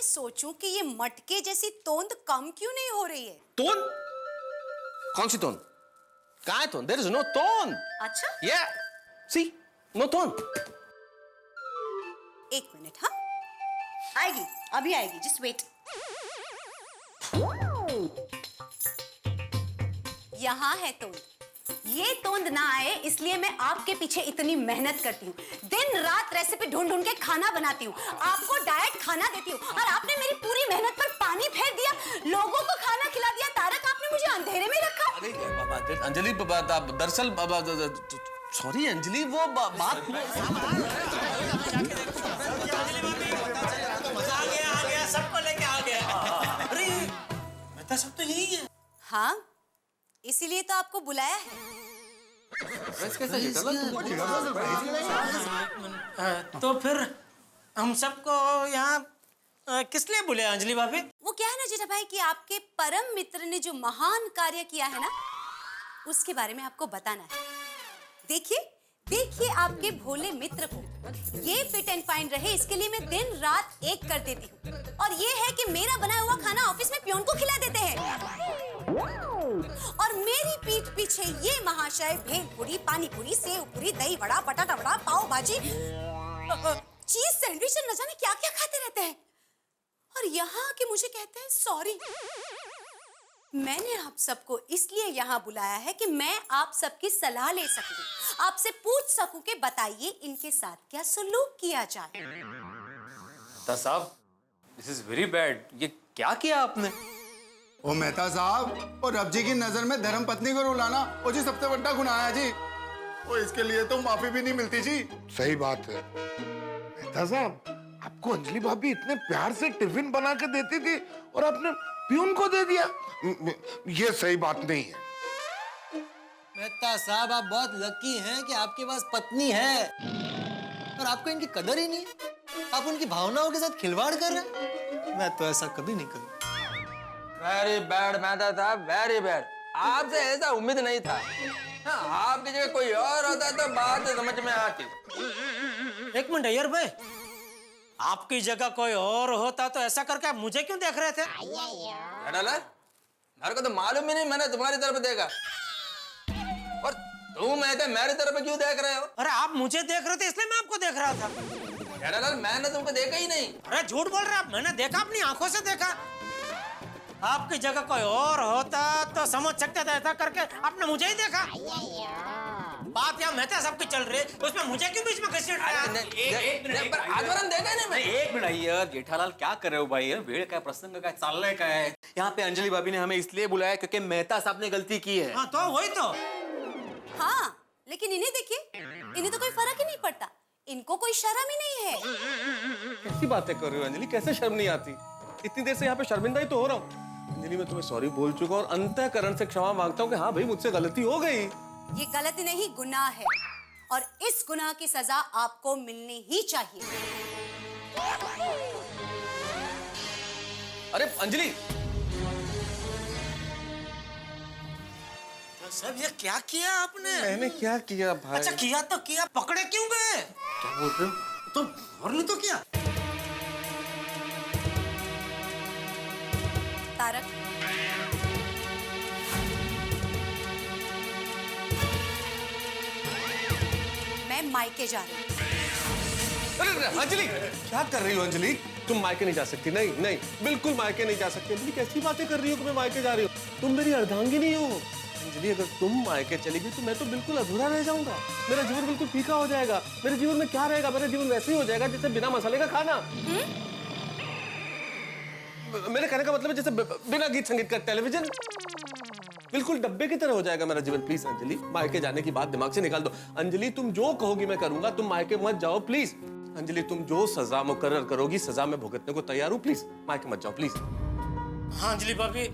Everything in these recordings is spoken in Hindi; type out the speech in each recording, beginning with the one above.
सोचूं कि ये मटके जैसी तोंद कम क्यों नहीं हो रही है। तोंद? कौन सी तोंद? कहाँ है तोंद? There is no तोंद। अच्छा? Yeah, see, no तोंद। एक मिनट, हाँ आएगी, अभी आएगी, जस्ट वेट। यहाँ है तोंद। ये तोंद ना आए इसलिए मैं आपके पीछे इतनी मेहनत करती हूँ, दिन रात रेसिपी ढूंढ ढूंढ के खाना बनाती हूँ, आपको डाइट खाना देती हूँ, और आपने मेरी पूरी मेहनत पर पानी फेर दिया, लोगों को खाना खिला दिया। तारक, आपने मुझे अंधेरे में रखा। अरे बाबा, अंजलि दरअसल सॉरी अंजलि, वो बात आ गया, सबको लेके आ गया। अरे मेहता साहब तो यही है। हाँ, इसीलिए तो आपको बुलाया है। तो फिर हम सबको यहाँ किस लिए बुले अंजलि भाभी? वो क्या है ना जेठा भाई कि आपके परम मित्र ने जो महान कार्य किया है ना, उसके बारे में आपको बताना है। देखिए देखिए आपके भोले मित्र को ये फिट एंड फाइन रहे, इसके लिए मैं दिन रात एक कर देती हूँ। और ये है कि मेरा बनाया हुआ खाना ऑफिस में पियोन को खिला देते हैं, और मेरी पीठ पीछे ये महाशय भेलपुरी, पानी पूरी, सेव पूरी, दही वड़ा, बटाटा वड़ा, पाव भाजी, चीज सैंडविच, न जाने क्या क्या खाते रहते हैं। और यहाँ आके मुझे कहते हैं सॉरी। मैंने आप सबको इसलिए यहाँ बुलाया है कि मैं आप सबकी सलाह ले सकूं, आपसे पूछ सकूं कि बताइए इनके साथ क्या सलूक किया जाए। मेहता साहब, दिस इज वेरी बैड। ये क्या किया आपने? ओ मेहता साहब, और रब जी की नजर में धर्म पत्नी को रुलाना वो जी सबसे बड़ा गुनाह है जी। वो इसके लिए तो माफी भी नहीं मिलती जी। सही बात है मेहता साहब, आपको अंजलि भाभी इतने प्यार से टिफिन बना के देती थी और आपने प्यून को दे दिया। ये सही बात नहीं है। मेहता साहब, आप बहुत लकी हैं कि आपके पास पत्नी है और आपको इनकी कदर ही नहीं है। आप उनकी भावनाओं के साथ खिलवाड़ कर रहे हैं। मैं तो ऐसा कभी नहीं करूँ। वेरी बैड मेहता साहब, वेरी बैड। आपसे ऐसा उम्मीद नहीं था। हाँ, आपकी जगह कोई और होता तो बात समझ में आती। एक मिनट अय्यर भाई, आपकी जगह कोई और होता तो ऐसा करके आप मुझे क्यों देख रहे थे? मेरे को तो मालूम ही नहीं, मैंने तुम्हारी तरफ देखा। और तुम ऐसे मेरी तरफ क्यों देख रहे हो? अरे आप मुझे देख रहे थे इसलिए मैं आपको देख रहा था। मैंने तुमको देखा ही नहीं। अरे झूठ बोल रहे आप, मैंने देखा, अपनी आंखों से देखा। आपकी जगह कोई और होता तो समझ सकते थे, ऐसा करके आपने मुझे ही देखा। बात यहाँ मेहता साहब की चल रही है, उसमें मुझे क्यों बीच में घसीट रहा है? एक मिनट यार, जेठालाल क्या कर रहे हो भाई? वेड़ का प्रसंग का चालने का है। यहाँ पे अंजलि भाभी ने हमें इसलिए बुलाया क्योंकि मेहता साहब ने गलती की है। हाँ तो वही तो। हाँ, लेकिन इन्हें देखिए, इन्हें तो कोई फर्क ही नहीं पड़ता, इनको कोई शर्म ही नहीं है। कैसी बातें कर रहे हो अंजलि? कैसे शर्म नहीं आती? इतनी देर से यहाँ पे शर्मिंदा ही तो हो रहा हूँ। अंजलि, मैं तुम्हें सॉरी बोल चुका और अंतःकरण से क्षमा मांगता हूँ कि हाँ भाई, मुझसे गलती हो गई। ये गलती नहीं, गुनाह है, और इस गुनाह की सजा आपको मिलनी ही चाहिए। अरे अंजलि, तो सब ये क्या किया आपने? मैंने क्या किया भाई? अच्छा किया तो किया, पकड़े क्यों गए? क्या बोल रहे हो? तो और नहीं तो क्या? तारक, मैं मायके जा रही हूँ। अरे अंजलि, क्या कर रही हो अंजलि? तुम मायके नहीं जा सकती। नहीं नहीं, बिल्कुल मायके नहीं जा सकती। अंजलि, कैसी बातें कर रही हो कि मैं मायके जा रही हूँ? तुम मेरी अर्धांगिनी हो अंजलि। अगर तुम मायके चली गई तो मैं तो बिल्कुल अधूरा रह जाऊंगा। मेरा जीवन बिल्कुल फीका हो जाएगा। मेरे जीवन में क्या रहेगा? मेरा जीवन वैसे ही हो जाएगा जैसे बिना मसाले का खाना। मेरे कहने का मतलब है जैसे बिना गीत संगीत का टेलीविजन। बिल्कुल डब्बे की तरह हो जाएगा मेरा जीवन। प्लीज अंजलि, मायके जाने की बात दिमाग से निकाल दो। अंजलि, तुम जो कहोगी मैं करूंगा। तुम मायके मत जाओ प्लीज। अंजलि, तुम जो सजा मुकर्रर करोगी, सजा में भुगतने को तैयार हूँ। प्लीज मायके मत जाओ प्लीज। हाँ अंजलि भाभी,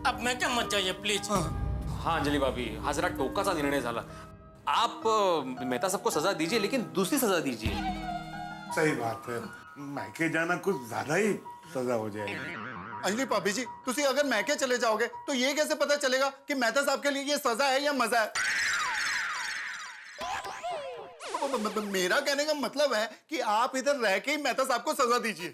अब मैं क्या मत जाइए प्लीज। हाँ अंजलि भाभी, हा जरा टोकाचा निर्णय झाला। आप मेहता साहब को सजा दीजिए, लेकिन दूसरी सजा दीजिए। सही बात है, मायके जाना कुछ ज्यादा ही सजा हो जाएगी। अंजलि भाभी जी, तुसी अगर मैके चले जाओगे तो ये कैसे पता चलेगा कि मेहता साहब के लिए ये सजा है या मजा है? मेरा कहने का मतलब है कि आप इधर रह के ही मेहता साहब को सजा दीजिए।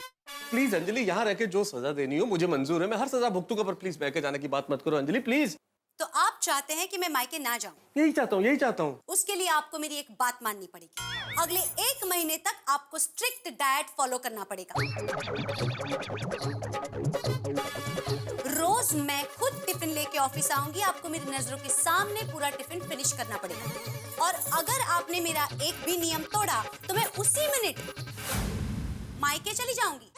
प्लीज अंजलि, यहाँ रह के जो सजा देनी हो मुझे मंजूर है, मैं हर सजा भुगतूंगा, पर प्लीज मायके जाने की बात मत करो अंजलि, प्लीज। तो आप चाहते हैं कि मैं मायके ना जाऊं? यही चाहता हूँ, यही चाहता हूँ। उसके लिए आपको मेरी एक बात माननी पड़ेगी। अगले 1 महीने तक आपको स्ट्रिक्ट डाइट फॉलो करना पड़ेगा। रोज मैं खुद टिफिन लेके ऑफिस आऊंगी, आपको मेरी नजरों के सामने पूरा टिफिन फिनिश करना पड़ेगा। और अगर आपने मेरा एक भी नियम तोड़ा तो मैं उसी मिनट मायके चली जाऊंगी।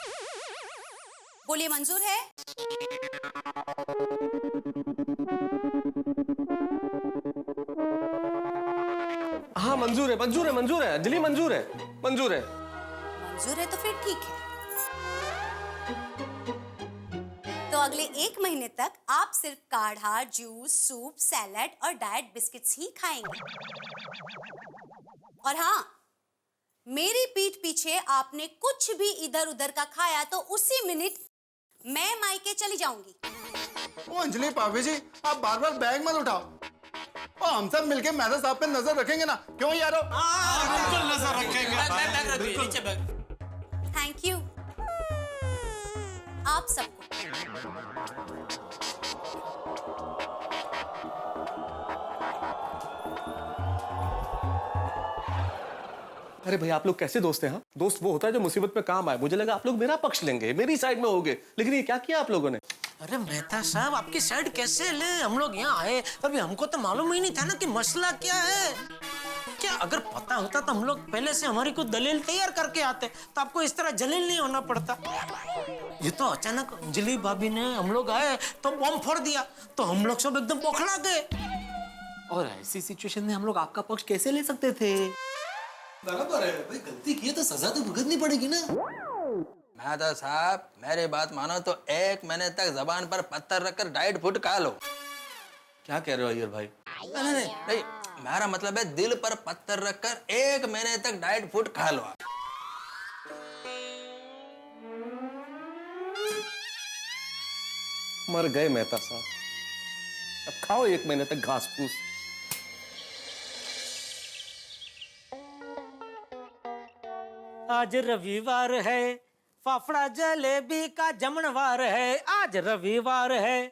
बोलिए, मंजूर है? हाँ मंजूर है, मंजूर है, मंजूर है अंजलि, मंजूर है, मंजूर है। मंजूर है तो फिर ठीक है। तो अगले 1 महीने तक आप सिर्फ काढ़ा, जूस, सूप, सैलेड और डाइट बिस्किट्स ही खाएंगे। और हाँ, मेरी पीठ पीछे आपने कुछ भी इधर उधर का खाया तो उसी मिनट मैं मायके चली जाऊंगी। ओ अंजलि भाभी जी, आप बार बार बैग मत उठाओ। और हम सब मिलके मेहता साहब पे नजर रखेंगे ना, क्यों यारो? बिल्कुल नजर रखेंगे। बैग रख दीजिए नीचे बैग। थैंक यू आप सबको। अरे भाई आप लोग कैसे दोस्त हैं? हाँ, दोस्त वो होता है जो मुसीबत में काम आए। मुझे लगा आप लोग मेरा पक्ष लेंगे, मेरी साइड में होगे, लेकिन ये क्या किया आप लोगों ने? अरे मेहता साहब, आपकी साइड कैसे ले? हम लोग यहाँ आए अभी हमको तो मालूम ही नहीं था ना कि मसला क्या है। क्या अगर पता होता तो हम लोग पहले से हमारी कुछ दलील तैयार करके आते, तो आपको इस तरह जलील नहीं होना पड़ता। ये तो अचानक अंजलि भाभी ने, हम लोग आए तो बम फोड़ दिया, तो हम लोग सब एकदम बौखला गए। और ऐसी सिचुएशन में हम लोग आपका पक्ष कैसे ले सकते थे? बराबर है भाई, गलती की है तो सजा तो भुगतनी पड़ेगी ना। मेहता साहब, मेरी बात मानो तो 1 महीने तक जबान पर पत्थर रखकर डाइट फूड खा लो। क्या कह रहे हो अय्यर भाई? नहीं, मेरा मतलब है दिल पर पत्थर रखकर 1 महीने तक डाइट फूड खा लो। मर गए मेहता साहब, अब खाओ 1 महीने तक घास फूस। आज रविवार है, फाफड़ा जलेबी का जमणवार है। आज रविवार है,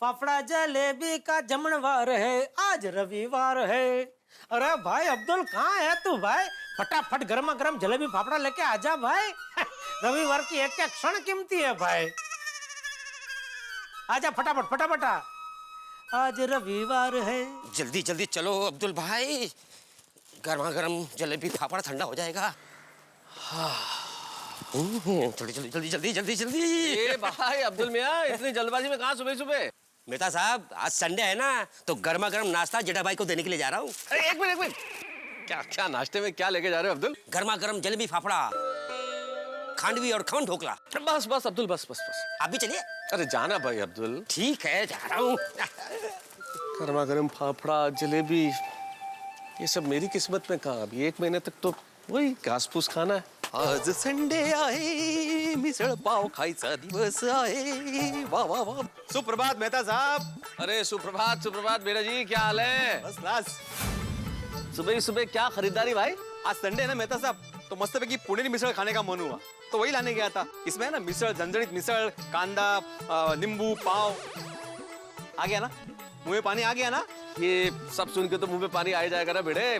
फाफड़ा जलेबी का जमणवार है। आज रविवार है। अरे भाई अब्दुल, कहाँ है तू भाई? फटाफट गर्मा गर्म जलेबी फाफड़ा लेके आजा भाई। रविवार की एक एक क्षण कीमती है भाई। आजा फटाफट फटाफट। आज रविवार है। जल्दी जल्दी चलो अब्दुल भाई, गर्मा गर्म जलेबी फाफड़ा ठंडा हो जाएगा। जल्दी जल्दी जल्दी जल्दी जल्दी जल्दी। ए भाई अब्दुल मियां, इतनी जल्दबाजी में कहाँ सुबह सुबह? मेहता साहब, आज संडे है ना, तो गर्मा गर्म नाश्ता जेठा भाई को देने के लिए जा रहा हूँ। अरे एक मिनट, क्या क्या नाश्ते में क्या लेके जा रहे हो अब्दुल? गर्मा गर्म जलेबी फाफड़ा, खांडवी और खमन ढोकला। बस बस अब्दुल, बस बस बस। आप भी चलिए। अरे जाना भाई अब्दुल। ठीक है, जा रहा हूँ। गर्मा गर्म फाफड़ा, जलेबी, ये सब मेरी किस्मत में कहाँ? अभी 1 महीने तक तो वही घास फूस खाना है। आज संडे आहे, मिसळ पाव खायचा दिवस आहे। वाह वाह वाह। सुप्रभात मेहता साहब। अरे सुप्रभात सुप्रभात बेटा जी, क्या हाल है? बस क्लास। सुबह ही सुबह क्या खरीदारी भाई? आज संडे है ना मेहता साहब, तो मस्तपैकी पुणेरी मिसळ खाने का मन हुआ, तो वही लाने गया था। इसमें है ना मिसळ, झणझणीत मिसळ, कांदा, नींबू, पाव। आ गया ना मुंह में पानी? आ गया ना? ये सब सुन के तो मुंह में पानी आ ही जाएगा ना बेटे।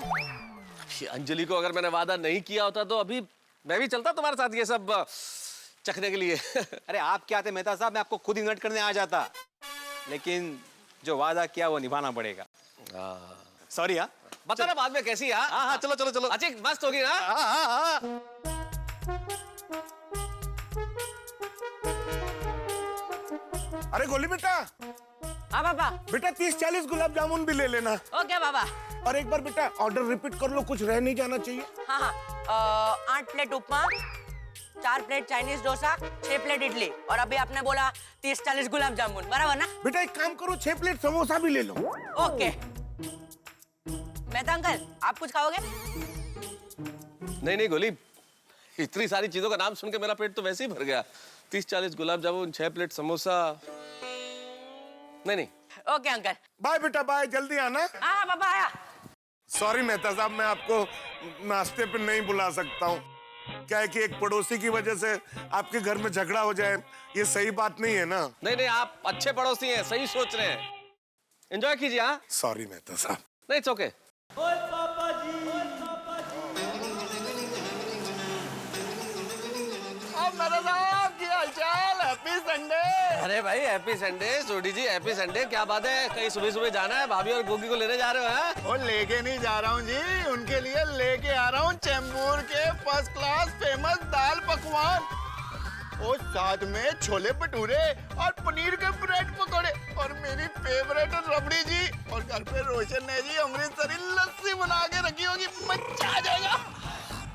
अंजलि को अगर मैंने वादा नहीं किया होता तो अभी मैं भी चलता तुम्हारे साथ ये सब चखने के लिए। अरे आप क्या थे मेहता साहब, मैं आपको खुद इन्वाइट करने आ जाता, लेकिन जो वादा किया वो निभाना पड़ेगा। सॉरी। हाँ, बताना बाद में कैसी? हाँ हाँ, चलो चलो चलो। अच्छी मस्त होगी ना? हाँ। अरे गोली बेटा, हाँ पापा। बेटा 30-40 गुलाब जामुन भी ले लेना। ओके पापा। और एक बार बेटा ऑर्डर रिपीट कर लो, कुछ रह नहीं जाना चाहिए। हाँ हाँ, 8 प्लेट उपमा, 4 plate Chinese dosa, 6 plate idli, और अभी आपने बोला 30-40 गुलाब जामुन, बराबर ना? बेटा एक काम करो, 6 प्लेट समोसा भी ले लो। ओके। मेहता अंकल, आप कुछ खाओगे? नहीं नहीं गोली, इतनी सारी चीजों का नाम सुन के मेरा पेट तो वैसे ही भर गया। 30-40 गुलाब जामुन, 6 प्लेट समोसा। नहीं। Okay uncle. बाय बेटा बाय, जल्दी आना। हाँ पापा आया। सॉरी मेहता साहब, मैं आपको नाश्ते पे नहीं बुला सकता हूँ। क्या है कि एक पड़ोसी की वजह से आपके घर में झगड़ा हो जाए, ये सही बात नहीं है ना। नहीं नहीं, आप अच्छे पड़ोसी हैं, सही सोच रहे हैं। एंजॉय कीजिए। हाँ, सॉरी मेहता साहब। नहीं, इट्स ओके। मेरे साहब की हालचाल, हैप्पी संडे। अरे भाई हैप्पी संडे। सोडी जी हैप्पी संडे। क्या बात है, कहीं सुबह सुबह जाना है? भाभी और गोगी को लेने जा रहे हो? हैं? और लेके नहीं जा रहा हूँ जी, उनके लिए लेके आ रहा हूँ चेंबूर के फर्स्ट क्लास फेमस दाल पकवान और साथ में छोले भटूरे और पनीर के ब्रेड पकौड़े और मेरी फेवरेट रबड़ी जी, और घर पे रोशन ने जी अमृतसरी लस्सी बना के रखी होगी, मजा आ जाएगा।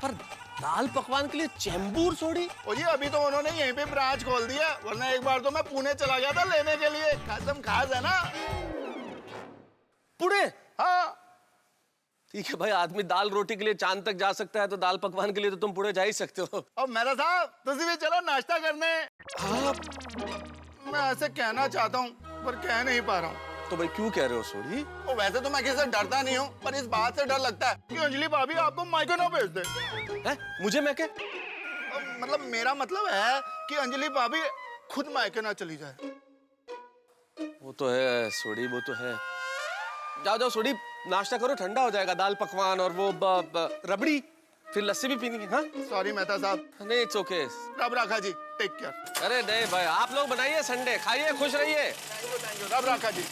पर दाल पकवान के लिए चेंबूर सोडी? और जी अभी तो उन्होंने यहीं पे ब्रांच खोल दिया, वरना एक बार तो मैं पुणे चला गया था लेने के लिए। कसम खास है ना। पुणे? हाँ ठीक है भाई, आदमी दाल रोटी के लिए चांद तक जा सकता है तो दाल पकवान के लिए तो तुम पुणे जा ही सकते हो। और मेरा साहब तुझे भी चलो नाश्ता करने। हाँ, मैं ऐसे कहना चाहता हूँ पर कह नहीं पा रहा हूँ। तो भाई क्यों कह रहे हो सोडी? और वैसे तो मैं किसी से डरता नहीं हूँ, पर इस बात से डर लगता है कि अंजलि भाभी आपको मायके ना भेज दे। है? मुझे मैं क्या? मतलब मेरा मतलब है कि अंजलि भाभी खुद मायके ना चली जाए। वो तो है सोडी, वो तो है। जाओ जाओ सोडी, नाश्ता करो, ठंडा हो जाएगा। दाल पकवान और वो रबड़ी, फिर लस्सी भी पीनी है। हाँ, सॉरी मेहता साहब। नहीं इट्स ओके। रब राखा जी, टेक केयर। अरे नहीं भाई, आप लोग बनाइए संडे, खाइए, खुश रहिए। थैंक यू रब राखा जी।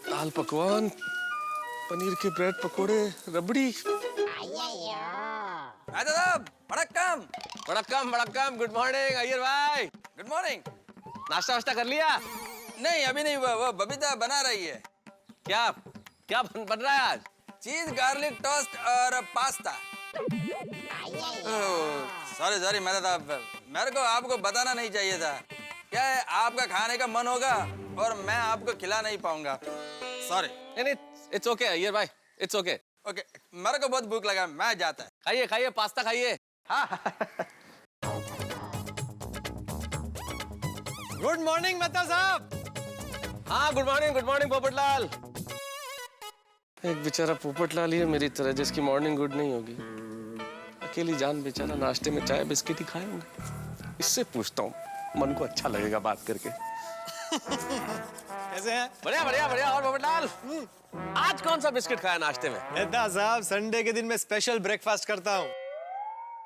दाल पकवान, पनीर के ब्रेड पकोड़े, रबड़ी। मेहता साहब वड़क्कम। वड़क्कम वड़क्कम। गुड मॉर्निंग अय्यर भाई। Good morning. नाश्ता वाश्ता कर लिया? नहीं अभी नहीं, वो बबीता बना रही है। क्या क्या बन रहा है आज? चीज गार्लिक टोस्ट और पास्ता। सॉरी सॉरी मेहता साहब, मेरे को आपको बताना नहीं चाहिए था। क्या है, आपका खाने का मन होगा और मैं आपको खिला नहीं पाऊंगा। सॉरी। नहीं, इट्स ओके अय्यर भाई, इट्स ओके। ओके, मेरे को बहुत भूख लगा, मैं जाता है। खाइए खाइए, पास्ता खाइए। हाँ। गुड मॉर्निंग मेहता साहब। हाँ गुड मॉर्निंग पोपटलाल। एक बेचारा पोपटलाल ही है मेरी तरह जिसकी मॉर्निंग गुड नहीं होगी। अकेली जान बेचारा नाश्ते में चाय बिस्किट ही खाए होंगे। इससे पूछता हूँ, मन को अच्छा लगेगा बात करके। कैसे हैं? बढ़िया बढ़िया बढ़िया। और पोपटलाल, आज कौन सा बिस्किट खाया नाश्ते में? मेहता साहब संडे के दिन मैं स्पेशल ब्रेकफास्ट करता हूँ।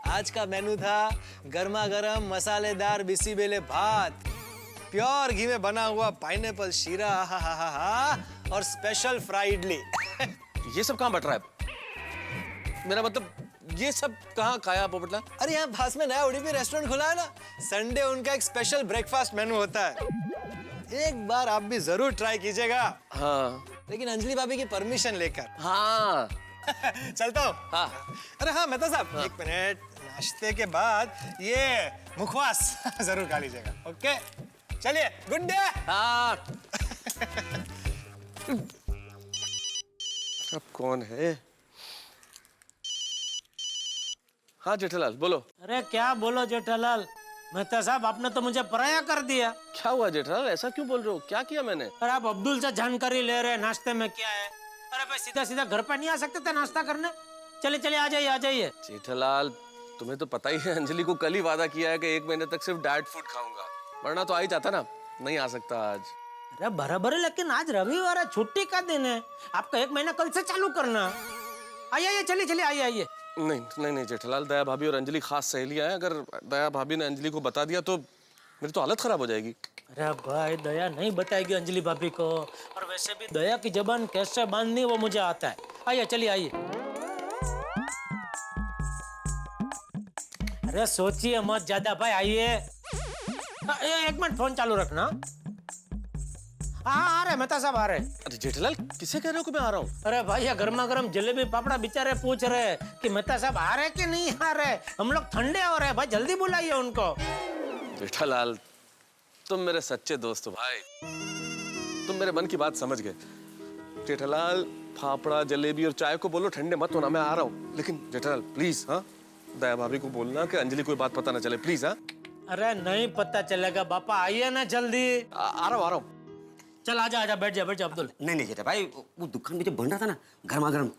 आज का मेनू था गर्मा गर्म मसालेदार बिसीबेले भात, प्योर घी में बना हुआ पाइनएप्पल शीरा, और स्पेशल फ्राई इडली। ये सब कहाँ बट रहा है? मेरा मतलब ये सब कहाँ खाया पोपटलाल? अरे यहाँ पास में नया उडुपी रेस्टोरेंट खुला है ना, संडे उनका एक स्पेशल ब्रेकफास्ट मेनू होता है। एक बार आप भी जरूर ट्राई कीजिएगा। हाँ लेकिन अंजलि भाभी की परमिशन लेकर। हाँ। चलता हूँ। हाँ। अरे हाँ मेहता साहब, एक मिनट, नाश्ते के बाद ये मुखवास जरूर खा लीजिएगा। ओके चलिए, गुड डे। हाँ। अब कौन है? हाँ जेठालाल बोलो। अरे क्या बोलो जेठालाल, मेहता साहब आपने तो मुझे पराया कर दिया। क्या हुआ जेठालाल, ऐसा क्यों बोल रहे हो? क्या किया मैंने? अरे आप अब्दुल से जानकारी ले रहे हैं नाश्ते में क्या है। अरे भाई सीधा सीधा घर पे नहीं आ सकते थे नाश्ता करने? चलिए चलिए आ जाइए आ जाइए। जेठालाल तुम्हें तो पता ही है, अंजलि को कल ही वादा किया है कि 1 महीने तक सिर्फ डाइट फूड खाऊंगा, वरना तो आ ही जाता ना। नहीं आ सकता आज। अरे बराबर है, लेकिन आज रविवार है, छुट्टी का दिन है। आपका 1 महीना कल से चालू करना। आइए आइए, चलिए चलिए, आइए आइए। नहीं नहीं नहीं जेठालाल, दया भाभी और अंजलि खास सहेलियां हैं। अगर दया भाभी ने अंजलि को बता दिया तो मेरी तो हालत खराब हो जाएगी। अरे भाई दया नहीं बताएगी अंजलि भाभी को, और वैसे भी दया की जबान कैसे बांधनी वो मुझे आता है। आइए चलिए आइए। अरे सोचिए मत ज्यादा भाई, आइए। 1 मिनट फोन चालू रखना। हाँ आ रहे मेहता साहब, आ रहे। अरे जेठालाल किसे कह रहे हो कि मैं आ रहा हूँ? अरे भाई ये गर्मा गर्म जलेबी पापड़ा बेचारे पूछ रहे कि मेहता साहब आ रहे कि नहीं आ रहे। हम लोग ठंडे हो रहे भाई, जल्दी बुलाइए उनको। जेठालाल तुम मेरे सच्चे दोस्त हो भाई, तुम मेरे मन की बात समझ गए। जेठालाल फाफड़ा जलेबी और चाय को बोलो ठंडे मत होना, मैं आ रहा हूँ। लेकिन जेठालाल प्लीज, हाँ दया भाभी को बोलना कि अंजलि कोई बात पता ना चले, प्लीज। हाँ अरे नहीं पता चलेगा बापा, आइए ना जल्दी। आ रहा हूँ। चल आजा आजा बैठ जा अब्दुल। नहीं नहीं जेठा भाई, वो दुकान में जो बन रहा था ना गर्मा गर्म,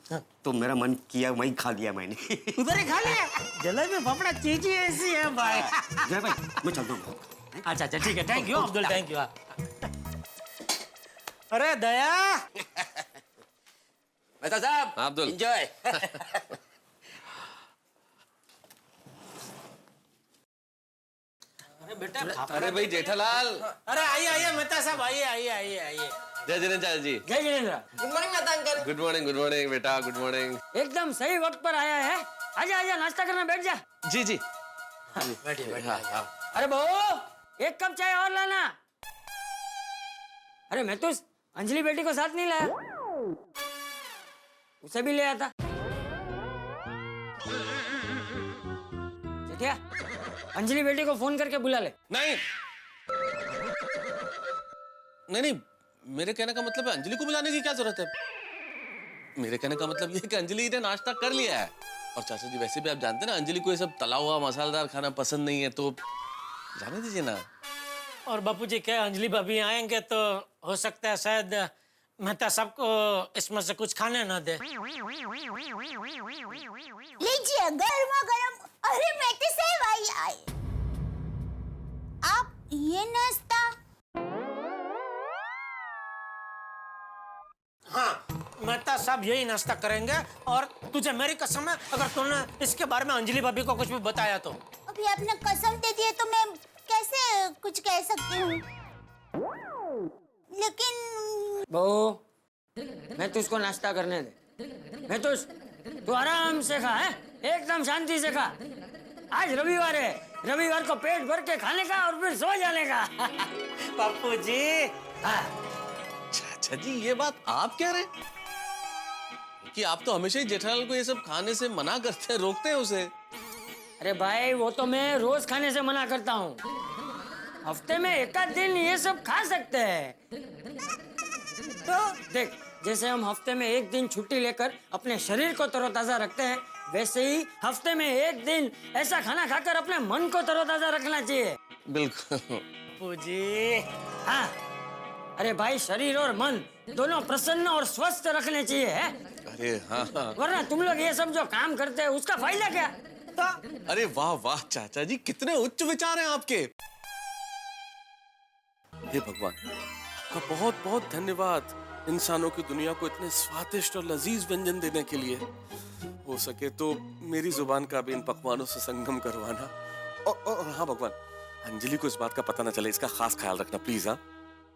तो मेरा मन किया वही खा लिया मैंने। उधर ही खा लिया। जलेबी फाफड़ा चीज ही ऐसी है भाई। जेठा भाई मैं चलता हूँ। अच्छा अच्छा ठीक है, thank you Abdul, thank you. अरे दया। मेहता साहब अब्दुल। एंजॉय। अरे बेटा अरे भाई जेठालाल। अरे आइए आइए मेहता साहब, आइए आइए आइए आइए। जय जिनेन्द्र जी। जय Jinendra. Good morning Mehta uncle. Good morning बेटा, गुड मॉर्निंग। एकदम सही वक्त पर आया है। आजा आजा नाश्ता करना, बैठ जा। जी जी। बैठिए बैठिए। अरे बहू, एक कप चाय और लाना। अरे मैं तो अंजलि बेटी को साथ नहीं लाया, उसे भी ले आता। क्या अंजलि बेटी को फोन करके बुला ले। नहीं नहीं नहीं, मेरे कहने का मतलब है अंजलि को बुलाने की क्या जरूरत है। मेरे कहने का मतलब ये है कि अंजलि ने नाश्ता कर लिया है। और चाचा जी वैसे भी आप जानते हैं ना, अंजलि को ये सब तला हुआ मसालेदार खाना पसंद नहीं है, तो जाने दीजिए ना। और बापूजी क्या अंजलि भाभी आएंगे तो हो सकता है शायद मेहता साहब को इसमें से कुछ खाने न दे। लीजिए गर्मा गर्म। अरे मेहता साहब आए। आप ये नाश्ता। हाँ मेहता साहब यही नाश्ता करेंगे। और तुझे मेरी कसम है, अगर तूने इसके बारे में अंजलि भाभी को कुछ भी बताया तो। अभी आपने कसम दे दी है तो मैं कैसे कुछ कह सकती हूँ। लेकिन बहू, मैं तुझको नाश्ता करने दे। मैं तू आराम से खा, है एकदम शांति से खा। आज रविवार है, रविवार को पेट भर के खाने का और फिर सो जाने का। बापू जी। हाँ। चाचा जी ये बात आप कह रहे हैं कि आप तो हमेशा ही जेठालाल को ये सब खाने से मना करते हैं, रोकते हैं उसे। अरे भाई वो तो मैं रोज खाने से मना करता हूँ, हफ्ते में एक आध दिन ये सब खा सकते हैं। तो देख, जैसे हम हफ्ते में एक दिन छुट्टी लेकर अपने शरीर को तरोताजा रखते हैं, वैसे ही हफ्ते में एक दिन ऐसा खाना खाकर अपने मन को तरोताजा रखना चाहिए। बिल्कुल बापू जी। हाँ, अरे भाई शरीर और मन दोनों प्रसन्न और स्वस्थ रखने चाहिए, है? अरे हाँ हाँ। वरना तुम लोग ये सब जो काम करते हैं उसका फायदा क्या? तो अरे वाह वाह चाचा जी, कितने उच्च विचार हैं आपके। हे भगवान, आपका बहुत बहुत धन्यवाद इंसानों की दुनिया को इतने स्वादिष्ट और लजीज व्यंजन देने के लिए। हो सके तो मेरी जुबान का भी इन पकवानों से संगम करवाना। और हाँ भगवान, अंजलि को इस बात का पता न चले, इसका खास ख्याल रखना प्लीज। हाँ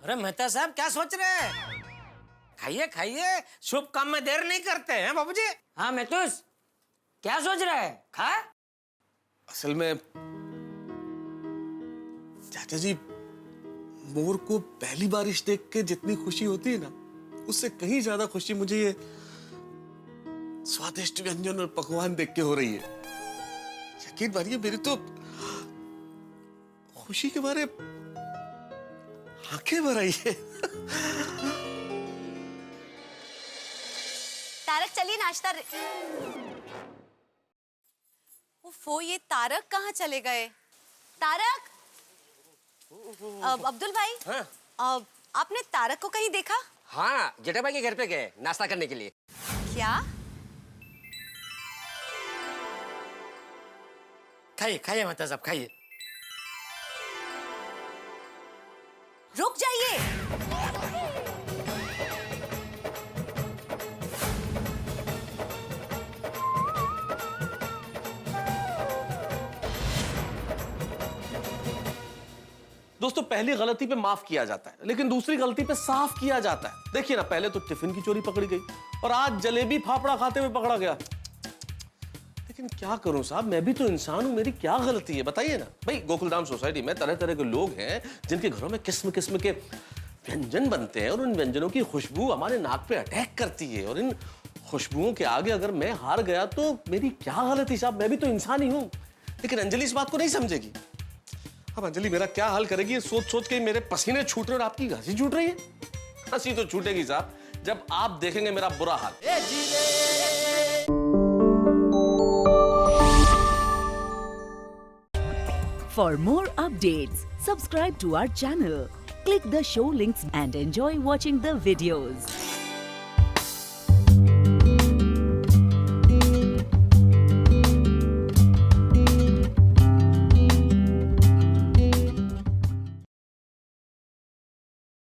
अरे मेहता साहब क्या सोच रहे हैं? खाइए खाइए, शुभ काम में देर नहीं करते हैं बाबूजी। हाँ मेहतूस, क्या सोच रहा है? खा। असल में चाचा जी, मोर को पहली बारिश देख के जितनी खुशी होती है ना, उससे कहीं ज्यादा खुशी मुझे ये स्वादिष्ट व्यंजन और पकवान देख के हो रही है। यकीन मानिए मेरी तो खुशी के मारे आंखें भर आई है। तारक चलिए नाश्ता। ओफो, ये तारक कहाँ चले गए? तारक। अब्दुल भाई। हाँ? आपने तारक को कहीं देखा? हाँ, जेठा भाई के घर पे गए नाश्ता करने के लिए। क्या? खाइए खाइए मेहता साहब, खाइए। रुक जाइए। दोस्तों, पहली गलती पे माफ किया जाता है, लेकिन दूसरी गलती पे साफ किया जाता है। देखिए ना, पहले तो टिफिन की चोरी पकड़ी गई और आज जलेबी फाफड़ा खाते हुए पकड़ा गया। लेकिन क्या करूं साहब, मैं भी तो इंसान हूं, मेरी क्या गलती है बताइए ना। भाई गोकुलधाम सोसाइटी में तरह तरह के लोग हैं जिनके घरों में किस्म किस्म के व्यंजन बनते हैं और उन व्यंजनों की खुशबू हमारे नाक पे अटैक करती है। और इन खुशबुओं के आगे अगर मैं हार गया तो मेरी क्या गलती साहब, मैं भी तो इंसान ही हूं। लेकिन अंजलि इस बात को नहीं समझेगी। अब अंजलि मेरा क्या हाल करेगी, ये सोच सोच के मेरे पसीने छूट रहे और आपकी हंसी छूट रही है। हंसी तो छूटेगी साहब जब आप देखेंगे मेरा बुरा हाल। For more updates, subscribe to our channel, Click the show links and enjoy watching the videos.